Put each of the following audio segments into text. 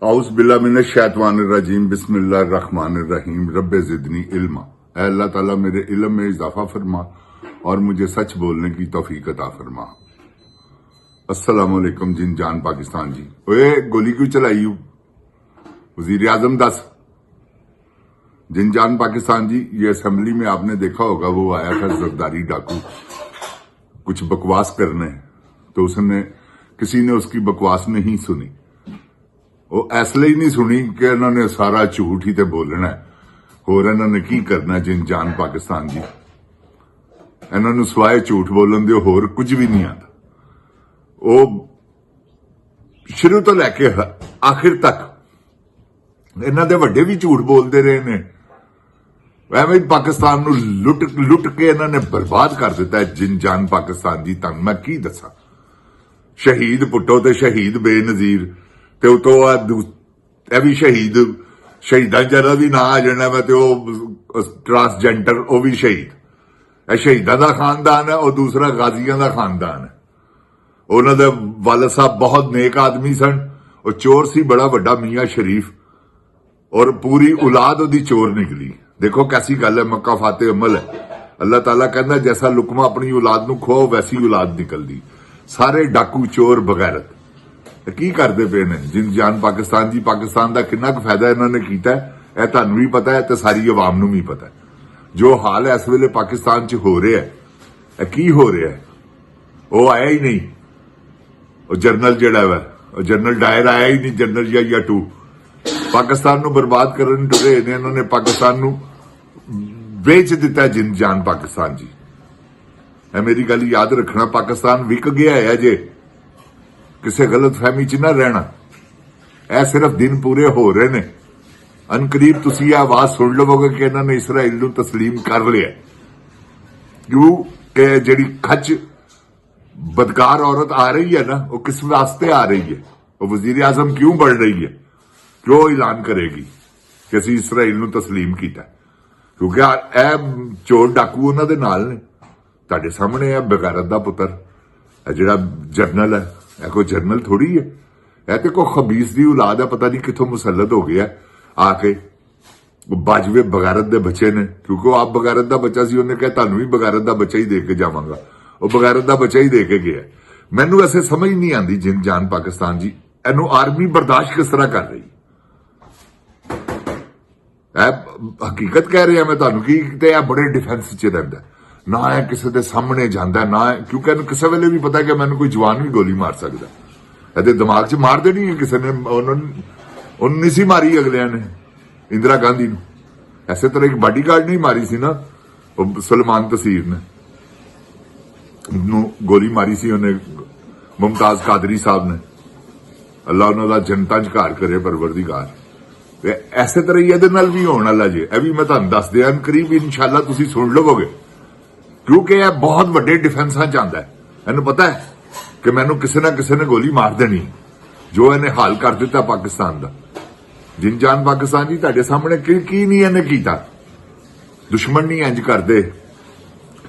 आउज़ बिल्लाहि मिनश शैतानिर रजीम बिस्मिल्लाहिर रहमानिर रहीम रब्बे ज़िदनी इल्मा। ऐ अल्लाह ताला मेरे इल्म में इजाफा फरमा और मुझे सच बोलने की तौफीक अता फरमा। अस्सलाम वालेकुम जिन जान पाकिस्तान जी। ओए गोली क्यों चलाई हूं? वजीर आजम दस। जिन जान पाकिस्तान जी, ये असेंबली में आपने देखा होगा, वो आया था जरदारी डाकू कुछ बकवास करने, तो उसने किसी ने उसकी बकवास नहीं सुनी। वो इसलिए नहीं सुनी कि इन्होंने सारा झूठ ही तो बोलना है, होर इन्होंने की करना। जिन जान पाकिस्तान जी, इन्होंने सिवाए झूठ बोलन दे होर कुछ भी नहीं आता। वो शुरू तो लैके आखिर तक इन्हों दे वड्डे भी झूठ बोलते रहे ने। एवं पाकिस्तान नूं लुट के इन्होंने बर्बाद कर दिता है। जिन जान पाकिस्तान जी, तुहानूं मैं की दसा, शहीद पुट्टो ते शहीद बेनजीर ते उतो भी शहीदा जरा भी ना आ जाना मैं, तो ट्रांसजेंडर वह भी शहीद। शहीदा का खानदान है और दूसरा गाजियां का खानदान है। उन्होंने वालद साहब बहुत नेक आदमी सन, और चोर सी बड़ा वड्डा मियां शरीफ, और पूरी औलाद उहदी चोर निकली। देखो कैसी गल है, मक्का फाते अमल है। अल्लाह ताला कहता जैसा लुकमा अपनी औलाद नूं खो वैसी औलाद निकलदी। सारे डाकू चोर बगैरत की करते पे ने। जिन जान पाकिस्तान जी, पाकिस्तान का कितना फायदा इन्होंने किया है, यह तुहानूं भी पता है, तो सारी अवाम नूं भी पता है। जो हाल है इस वेले पाकिस्तान च हो रहा है, की हो रहा है, वो आया ही नहीं। जनरल जिहड़ा वा, जनरल डायर आया ही नहीं। जनरल या टू पाकिस्तान नूं बर्बाद करन टुरे ने। इन्होंने पाकिस्तान नूं बेच दिता है। जिन जान पाकिस्तान जी, मेरी गल याद रखना, पाकिस्तान विक गया है जे, किसी गलत फहमी च ना रहना। यह सिर्फ दिन पूरे हो रहे ने, अनकरीब तुसी आवाज सुन लवोगे कि इन्होंने इसराइल नूं तस्लीम कर लिया। क्यों कि जिहड़ी खच बदकार औरत आ रही है ना, वो किस वास्ते आ रही है, वो वजीर आजम क्यों बढ़ रही है, क्यों ऐलान करेगी कि असीं इसराइल नूं तस्लीम किया? क्योंकि यह चोर डाकू उन्हां दे नाल ने। तुहाडे सामने है बगैरत दा पुत्तर जिहड़ा जरनल है, यह कोई जरनल थोड़ी है, यह तो कोई खबीस दी औलाद है। पता नहीं कितों मुसलत हो गया आके। बाजवे बगैरत दे बच्चे ने, क्योंकि आप बगैरत दा बच्चा सी, उन्हें कहा तुहानूं भी बगैरत दा बच्चा ही दे के जावांगा। वो बगैरत दा बच्चा ही दे के गया। मैनूं वैसे समझ नहीं आती जिन जान पाकिस्तान जी, इहनूं आर्मी बर्दाश्त किस तरह कर रही। हकीकत कह रहा मैं तुहानूं कि बड़े डिफेंस च रहिंदा ना, है किसी के सामने जाता ना है, क्योंकि किसी वेले भी पता कि मैंने कोई जवान भी गोली मार सकता। ये दिमाग च मार देनी है किसी ने। उन्होंने नहीं सी मारी अगलिया ने इंदिरा गांधी नूं। ऐसे तरह एक बॉडी गार्ड नहीं मारी सी ना, सलमान तसीर ने गोली मारी सी उन्हें, मुमताज कादरी साहब ने। अल्लाह उन्होंने जनता च घर करे परवरदिगार। ऐसे तरह ही ये भी होने वाला जे, यह भी मैं तुहानूं दस दिया करीब इंशाअल्लाह तुसीं सुन लवोगे, क्योंकि यह बहुत वड्डे डिफेंसा च आंदा है। इन्हूं पता है कि मैनूं किसी ना किसी ने गोली मार देनी, जो इन्हें हाल कर दिता पाकिस्तान का। जिन जान पाकिस्तान जी, तुहाडे सामने की नहीं इन्हें कीता। दुश्मन नहीं इंज करते।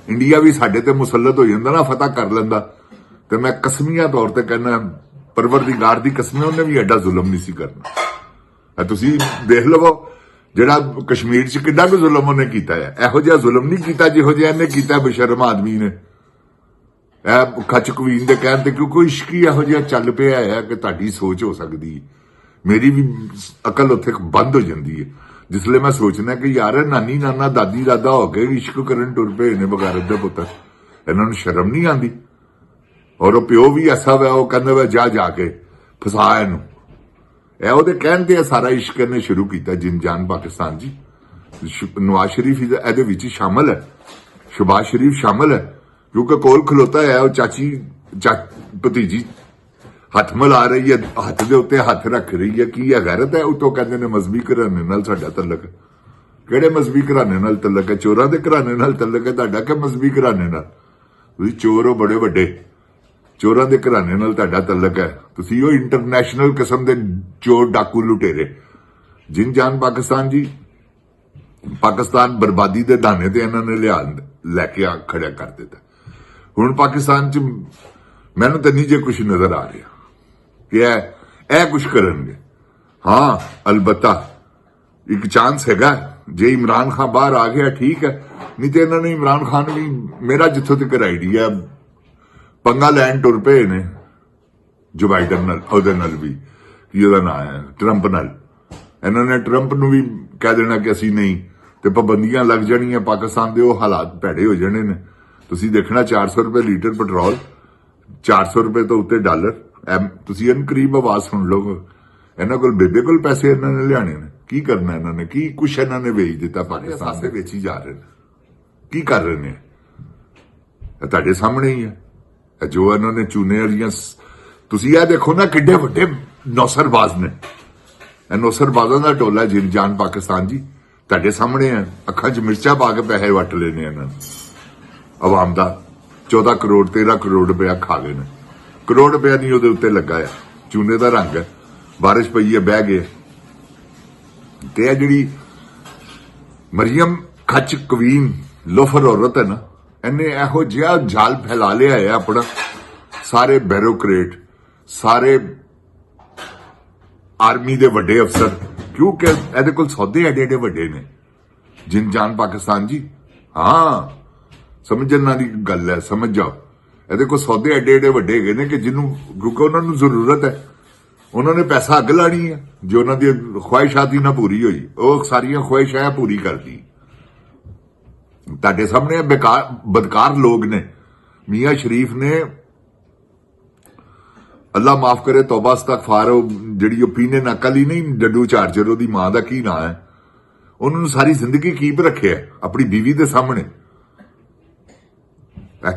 इंडिया भी साडे ते मुसलत हो जांदा ना, फतह कर लैंदा, तो मैं कसमिया तौर पर कहना, परवरदिगार दी कसमें, उन्हें भी एडा जुल्म नहीं सी करना। तुसीं देख लवो जिहड़ा कश्मीर च कितना भी जुल्म उन्हें किया है, इहो जिहा जुल्म नहीं किया जिहो जिहा इन्हें किया बेशर्म आदमी ने। खच कवीन दे कहण ते क्योंकि इश्क ही इहो जिहा चल पिया है कि तुहाडी सोच हो सकती है, मेरी भी अकल उत्थे बंद हो जाती है जिसले मैं सोचना कि यार नानी नाना दादी दादा हो के इश्क करन टुर पे ने बगैरत दे पुत्तर। इन्होंने शर्म नहीं आती। और वो प्यो भी ऐसा वा, वो कहंदा वा जा जाके फसा इहनूं। ਉਹਦੇ ਕਹਿਣ ਤੇ ਸਾਰਾ ਇਸ਼ਕ ਨੇ शुरू किया। जिन जान पाकिस्तान जी, नवाज शरीफ ਇਹਦੇ ਵਿੱਚ शामिल है, शहबाज शरीफ शामिल है, क्योंकि कोल खलोता है। वो चाची भतीजी हथ मिला रही है, हथ के उत्ते हथ रख रही है। की है गैरत है? उतों कहते ने मजहबी घराने नाल साडा तलक। किहड़े मजहबी घराने नाल तलक है? चोरां दे घराने नाल तलक है तुहाडा कि मजहबी घराने नाल? तुसीं चोर हो बड़े वड्डे, चोरां दे घराने नाल तुहाडा तलक है। तुसीं वो इंटरनेशनल किस्म के चोर डाकू लुटेरे। जिन जान पाकिस्तान जी, पाकिस्तान बर्बादी के दाने ते इन्होंने लैके खड़ा कर दिता। हुण पाकिस्तान च मैनूं तो नहीं जे कुछ नजर आ रहा कि कुछ करनगे। हाँ अलबत्ता एक चांस हैगा जे इमरान खान बाहर आ गया ठीक है, नहीं तो इन्होंने इमरान खान भी मेरा जिथों तक आइडिया पंगा लैन टुर पे ने जो बाइडन नाल ਉਹਦੇ ਨਾਲ भी ਕੀ ਉਹਦਾ ਨਾਂ ਹੈ ट्रंप ਨਾਲ। ਇਹਨਾਂ ਨੇ ट्रंप ਨੂੰ ਵੀ ਕਹਿ ਦੇਣਾ ਕਿ ਅਸੀਂ ਨਹੀਂ ਤੇ ਪਾਬੰਦੀਆਂ ਲੱਗ ਜਾਣੀਆਂ, ਪਾਕਿਸਤਾਨ ਦੇ ਉਹ ਹਾਲਾਤ ਭੈੜੇ ਹੋ ਜਾਣੇ ਨੇ। ਤੁਸੀਂ ਦੇਖਣਾ 400 ਰੁਪਏ ਲੀਟਰ ਪੈਟਰੋਲ, 400 ਰੁਪਏ ਤੋਂ ਉੱਤੇ ਡਾਲਰ। ਤੁਸੀਂ ਇਹਨਾਂ ਕਰੀਬ ਆਵਾਜ਼ ਸੁਣ ਲਓ। ਇਹਨਾਂ ਕੋਲ ਬੇਬੇ ਕੋਲ ਪੈਸੇ ਇਹਨਾਂ ਨੇ ਲਿਆਣੇ ਨੇ, ਕੀ ਕਰਨਾ ਇਹਨਾਂ ਨੇ, ਕੀ ਕੁਛ ਇਹਨਾਂ ਨੇ ਵੇਚ ਦਿੱਤਾ ਪਾਕਿਸਤਾਨ ਦੇ ਵਿੱਚ ਹੀ ਜਾ ਰਹੇ ਨੇ, ਕੀ ਕਰ ਰਹੇ ਨੇ ਇਹ ਤੁਹਾਡੇ ਸਾਹਮਣੇ ਹੀ ਹੈ। ਜੋ ਇਹਨਾਂ ਨੇ ਚੂਨੇ ਵਾਲੀਆਂ ਤੁਸੀਂ ਇਹ ਦੇਖੋ ਨਾ ਕਿੱਡੇ ਵੱਡੇ ਨੌਸਰਬਾਜ਼ ਨੇ, ਇਹ ਨੌਸਰਬਾਜ਼ਾਂ ਦਾ ਟੋਲਾ ਜਿਨ ਜਾਨ ਪਾਕਿਸਤਾਨ ਜੀ ਤੁਹਾਡੇ ਸਾਹਮਣੇ ਹੈ। ਅੱਖਾਂ 'ਚ ਮਿਰਚਾਂ ਪਾ ਕੇ ਪੈਸੇ ਵੱਟ ਲੈਣੇ ਇਹਨਾਂ ਨੇ ਆਵਾਮ ਦਾ। 14 ਕਰੋੜ 13 ਕਰੋੜ ਰੁਪਇਆ ਖਾ ਗਏ ਨੇ, ਕਰੋੜ ਰੁਪਇਆ ਨਹੀਂ ਉਹਦੇ ਉੱਤੇ ਲੱਗਾ ਆ, ਚੂਨੇ ਦਾ ਰੰਗ ਹੈ, ਬਾਰਿਸ਼ ਪਈ ਹੈ ਬਹਿ ਗਏ। ਤੇ ਇਹ ਜਿਹੜੀ ਮਰੀਮ ਖੱਚ ਕਵੀਨ ਲੋਫਰ ਔਰਤ ਹੈ ਨਾ, ਇਹਨੇ ਇਹੋ ਜਿਹਾ ਜਾਲ ਫੈਲਾ ਲਿਆ ਹੈ ਆਪਣਾ, ਸਾਰੇ ਬਿਊਰੋਕਰੇਟ, ਸਾਰੇ ਆਰਮੀ ਦੇ ਵੱਡੇ ਅਫਸਰ, ਕਿਉਂਕਿ ਇਹਦੇ ਕੋਲ ਸੌਦੇ ਐਡੇ ਐਡੇ ਵੱਡੇ ਨੇ ਜਿਨ ਜਾਨ ਪਾਕਿਸਤਾਨ ਜੀ। ਹਾਂ ਸਮਝਣ ਵਾਲੀ ਗੱਲ ਹੈ, ਸਮਝ ਜਾਓ। ਇਹਦੇ ਕੋਲ ਸੌਦੇ ਐਡੇ ਐਡੇ ਵੱਡੇ ਹੈਗੇ ਨੇ ਕਿ ਜਿਹਨੂੰ ਕਿਉਂਕਿ ਉਹਨਾਂ ਨੂੰ ਜ਼ਰੂਰਤ ਹੈ, ਉਹਨਾਂ ਨੇ ਪੈਸਾ ਅੱਗ ਲਾਣੀ ਹੈ। ਜੋ ਉਹਨਾਂ ਦੀ ਖੁਆਇਸ਼ਾਤ ਹੀ ਨਾ ਪੂਰੀ ਹੋਈ, ਉਹ ਸਾਰੀਆਂ ਖੁਆਇਸ਼ਾਂ ਪੂਰੀ ਕਰਦੀ। ਤੁਹਾਡੇ ਸਾਹਮਣੇ ਬੇਕਾਰ ਬਦਕਾਰ ਲੋਕ ਨੇ। ਮੀਆਂ ਸ਼ਰੀਫ ਨੇ ਅੱਲਾ ਮਾਫ ਕਰੇ ਤੌਬਾ ਇਸਤਗਫਾਰ, ਜਿਹੜੀ ਉਹ ਪੀਨੇ ਨਕਲ ਹੀ ਨਹੀਂ ਡੱਡੂ ਚਾਰਜਰ, ਉਹਦੀ ਮਾਂ ਦਾ ਕੀ ਨਾਂ ਹੈ, ਉਹਨਾਂ ਨੂੰ ਸਾਰੀ ਜ਼ਿੰਦਗੀ ਕੀਪ ਰੱਖਿਆ ਆਪਣੀ ਬੀਵੀ ਦੇ ਸਾਹਮਣੇ।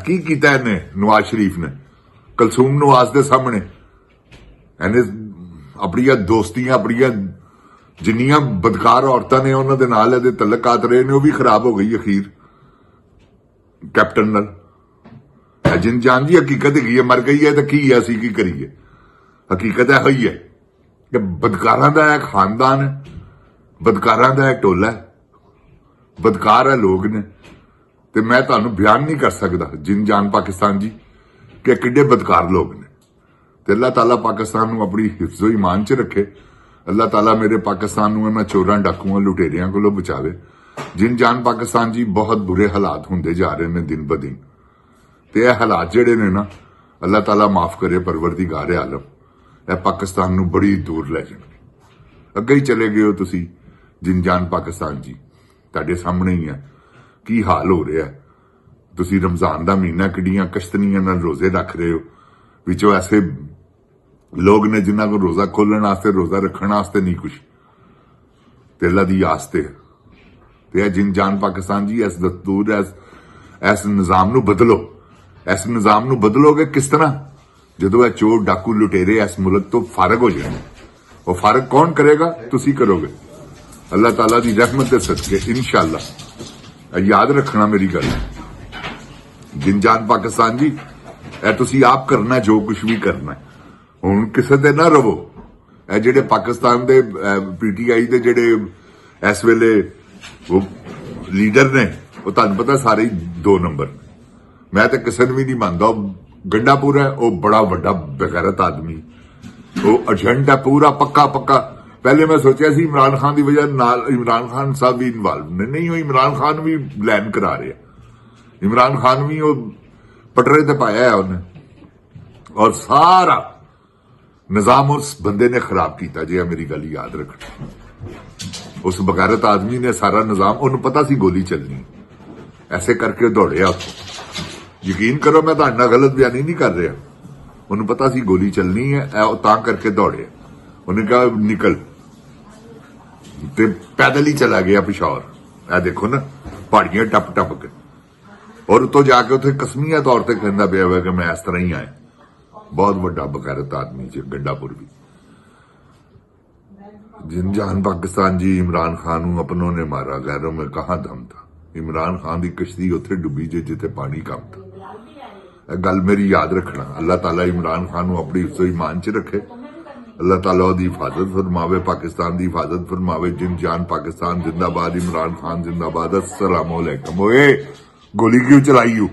ਕੀ ਕੀਤਾ ਇਹਨੇ ਨਵਾਜ਼ ਸ਼ਰੀਫ ਨੇ ਕਲਸੂਮ ਨਵਾਜ਼ ਦੇ ਸਾਹਮਣੇ? ਇਹਨੇ ਆਪਣੀਆਂ ਦੋਸਤੀਆਂ, ਆਪਣੀਆਂ ਜਿੰਨੀਆਂ ਬਦਕਾਰ ਔਰਤਾਂ ਨੇ ਉਹਨਾਂ ਦੇ ਨਾਲ ਇਹਦੇ ਤਲਕਾਤ ਰਹੇ ਨੇ, ਉਹ ਵੀ ਖਰਾਬ ਹੋ ਗਈ ਅਖੀਰ ਕੈਪਟਨ ਨਾਲ। ਜਿਨ ਜਾਨ ਦੀ ਹਕੀਕਤ ਹੈਗੀ ਹੈ, ਮਰ ਗਈ ਹੈ ਤਾਂ ਕੀ ਹੈ, ਅਸੀਂ ਕੀ ਕਰੀਏ? ਹਕੀਕਤ ਇਹ ਹੋਈ ਹੈ ਕਿ ਬਦਕਾਰਾਂ ਦਾ ਇੱਕ ਖਾਨਦਾਨ ਹੈ, ਬਦਕਾਰਾਂ ਦਾ ਇੱਕ ਟੋਲਾ ਹੈ, ਬਦਕਾਰ ਹੈ ਲੋਕ ਨੇ। ਤੇ ਮੈਂ ਤੁਹਾਨੂੰ ਬਿਆਨ ਨਹੀਂ ਕਰ ਸਕਦਾ ਜਿਨ ਜਾਨ ਪਾਕਿਸਤਾਨ ਜੀ ਕਿ ਕਿੱਡੇ ਬਦਕਾਰ ਲੋਕ ਨੇ। ਤੇ ਅੱਲਾਹ ਤਾਲਾ ਪਾਕਿਸਤਾਨ ਨੂੰ ਆਪਣੀ ਹਿਫਜ਼ੋ ਈਮਾਨ 'ਚ ਰੱਖੇ। ਅੱਲਾਹ ਤਾਲਾ ਮੇਰੇ ਪਾਕਿਸਤਾਨ ਨੂੰ ਇਹਨਾਂ ਚੋਰਾਂ, ਡਾਕੂਆਂ, ਲੁਟੇਰਿਆਂ ਕੋਲੋਂ ਬਚਾਵੇ। ਜਿਨ ਜਾਨ ਪਾਕਿਸਤਾਨ ਜੀ ਬਹੁਤ ਬੁਰੇ ਹਾਲਾਤ ਹੁੰਦੇ ਜਾ ਰਹੇ ਨੇ ਦਿਨ ਬ ਦਿਨ। ਤੇ ਇਹ ਹਾਲਾਤ ਜਿਹੜੇ ਨੇ ਨਾ, ਅੱਲਾਹ ਤਾਲਾ ਮਾਫ ਕਰੇ, ਪਰਵਰਦੀਗਾਰ ਆਲਮ, ਇਹ ਪਾਕਿਸਤਾਨ ਨੂੰ ਬੜੀ ਦੂਰ ਲੈ ਜਾਣਗੇ। ਅੱਗੇ ਹੀ ਚਲੇ ਗਏ ਹੋ ਤੁਸੀਂ ਜਿਨ ਜਾਨ ਪਾਕਿਸਤਾਨ ਜੀ, ਤੁਹਾਡੇ ਸਾਹਮਣੇ ਹੀ ਹੈ ਕੀ ਹਾਲ ਹੋ ਰਿਹਾ। ਤੁਸੀਂ ਰਮਜ਼ਾਨ ਦਾ ਮਹੀਨਾ ਕਿੱਡੀਆਂ ਕਸ਼ਤਨੀਆਂ ਨਾਲ ਰੋਜ਼ੇ ਰੱਖ ਰਹੇ ਹੋ, ਵਿੱਚੋਂ ਐਸੇ ਲੋਕ ਨੇ ਜਿਨ੍ਹਾਂ ਕੋਲ ਰੋਜ਼ਾ ਖੋਲਣ ਵਾਸਤੇ, ਰੋਜ਼ਾ ਰੱਖਣ ਵਾਸਤੇ ਨਹੀਂ ਕੁਛ, ਤੇ ਅੱਲਾ ਦੀ ਆਸ ਤੇ ਇਹ ਜਿਨ ਜਾਨ ਪਾਕਿਸਤਾਨ ਜੀ ਇਸ ਦਸਤੂਰ, ਇਸ ਨਿਜ਼ਾਮ ਨੂੰ ਬਦਲੋ। ਇਸ ਨਿਜ਼ਾਮ ਨੂੰ ਬਦਲੋਗੇ ਕਿਸ ਤਰ੍ਹਾਂ? ਜਦੋਂ ਇਹ ਚੋਰ, ਡਾਕੂ, ਲੁਟੇਰੇ ਇਸ ਮੁਲਕ ਤੋਂ ਫਾਰਗ ਹੋ ਜਾਣ। ਉਹ ਫਾਰਗ ਕੌਣ ਕਰੇਗਾ? ਤੁਸੀਂ ਕਰੋਗੇ। ਅੱਲਾਹ ਤਾਲਾ ਦੀ ਰਹਿਮਤ ਦੇ ਸਦਕੇ ਇਨਸ਼ਾਅੱਲਾ। ਯਾਦ ਰੱਖਣਾ ਮੇਰੀ ਗੱਲ, ਜਿਨ ਜਾਨ ਪਾਕਿਸਤਾਨ ਜੀ, ਇਹ ਤੁਸੀਂ ਆਪ ਕਰਨਾ ਜੋ ਕੁਝ ਵੀ ਕਰਨਾ। ਹੁਣ ਕਿਸੇ ਤੇ ਨਾ ਰਵੋ। ਇਹ ਜਿਹੜੇ ਪਾਕਿਸਤਾਨ ਦੇ ਪੀਟੀਆਈ ਦੇ ਜਿਹੜੇ ਇਸ ਵੇਲੇ ਉਹ ਲੀਡਰ ਨੇ, ਉਹ ਤੁਹਾਨੂੰ ਪਤਾ ਸਾਰੇ 2 ਨੰਬਰ। ਮੈਂ ਤਾਂ ਕਿਸੇ ਨੂੰ ਵੀ ਨਹੀਂ ਮੰਨਦਾ। ਉਹ ਗੰਡਾਪੁਰ ਹੈ, ਉਹ ਬੜਾ ਵੱਡਾ ਬੇਗੈਰਤ ਆਦਮੀ, ਉਹ ਏਜੰਟ ਹੈ ਪੂਰਾ ਪੱਕਾ। ਪਹਿਲੇ ਮੈਂ ਸੋਚਿਆ ਸੀ ਇਮਰਾਨ ਖਾਨ ਦੀ ਵਜ੍ਹਾ ਨਾਲ ਇਮਰਾਨ ਖਾਨ ਸਾਹਿਬ ਵੀ ਇਨਵੋਲਵ ਨੇ, ਨਹੀਂ, ਉਹ ਇਮਰਾਨ ਖਾਨ ਵੀ ਲੈਨ ਕਰਾ ਰਿਹਾ। ਇਮਰਾਨ ਖਾਨ ਵੀ ਉਹ ਪਟਰੇ ਤੇ ਪਾਇਆ ਹੈ ਉਹਨੇ, ਔਰ ਸਾਰਾ ਨਿਜ਼ਾਮ ਉਸ ਬੰਦੇ ਨੇ ਖਰਾਬ ਕੀਤਾ। ਜੇ ਮੇਰੀ ਗੱਲ ਯਾਦ ਰੱਖਣਾ, ਉਸ ਬਗੈਰਤ ਆਦਮੀ ਨੇ ਸਾਰਾ ਨਿਜ਼ਾਮ, ਉਹਨੂੰ ਪਤਾ ਸੀ ਗੋਲੀ ਚੱਲਣੀ, ਐਸੇ ਕਰਕੇ ਦੌੜਿਆ ਉੱਥੋਂ। ਯਕੀਨ ਕਰੋ ਮੈਂ ਤੁਹਾਡੇ ਨਾਲ ਗਲਤ ਬਿਆਨੀ ਨਹੀਂ ਕਰ ਰਿਹਾ, ਉਹਨੂੰ ਪਤਾ ਸੀ ਗੋਲੀ ਚੱਲਣੀ ਹੈ, ਉਹ ਤਾਂ ਕਰਕੇ ਦੌੜਿਆ। ਉਹਨੇ ਕਿਹਾ ਨਿਕਲ, ਤੇ ਪੈਦਲ ਹੀ ਚਲਾ ਗਿਆ ਪਿਸ਼ਾਵਰ। ਇਹ ਦੇਖੋ ਨਾ ਪਹਾੜੀਆਂ ਟੱਪ ਕੇ, ਔਰ ਉੱਤੋਂ ਜਾ ਕੇ ਉੱਥੇ ਕਸਮੀਆ ਤੌਰ ਤੇ ਕਹਿੰਦਾ ਪਿਆ ਹੋਇਆ ਕਿ ਮੈਂ ਇਸ ਤਰ੍ਹਾਂ ਹੀ ਆਇਆ। ਬਹੁਤ ਵੱਡਾ ਬਗੈਰਤ ਆਦਮੀ ਸੀ ਗੰਡਾਪੁਰ ਵੀ। जिन जान पाकिस्तान जी, इमरान खान ਨੂੰ अपनों ने मारा, गैरों में कहाँ दम था। इमरान खान की कश्ती उत्थे डुबी जे जिथे पानी कम था। गल मेरी याद रखना। अल्लाह ताला इमरान खान ਨੂੰ अपनी हिफ्ज़ो ईमान च रखे। अल्लाह ताला ਉਹਦੀ हिफाजत फरमावे, पाकिस्तान की हिफाजत फरमावे। जिन जान पाकिस्तान जिंदाबाद, इमरान खान जिंदाबाद। अस्सलाम वालेकुम। ओए गोली क्यों चलाई?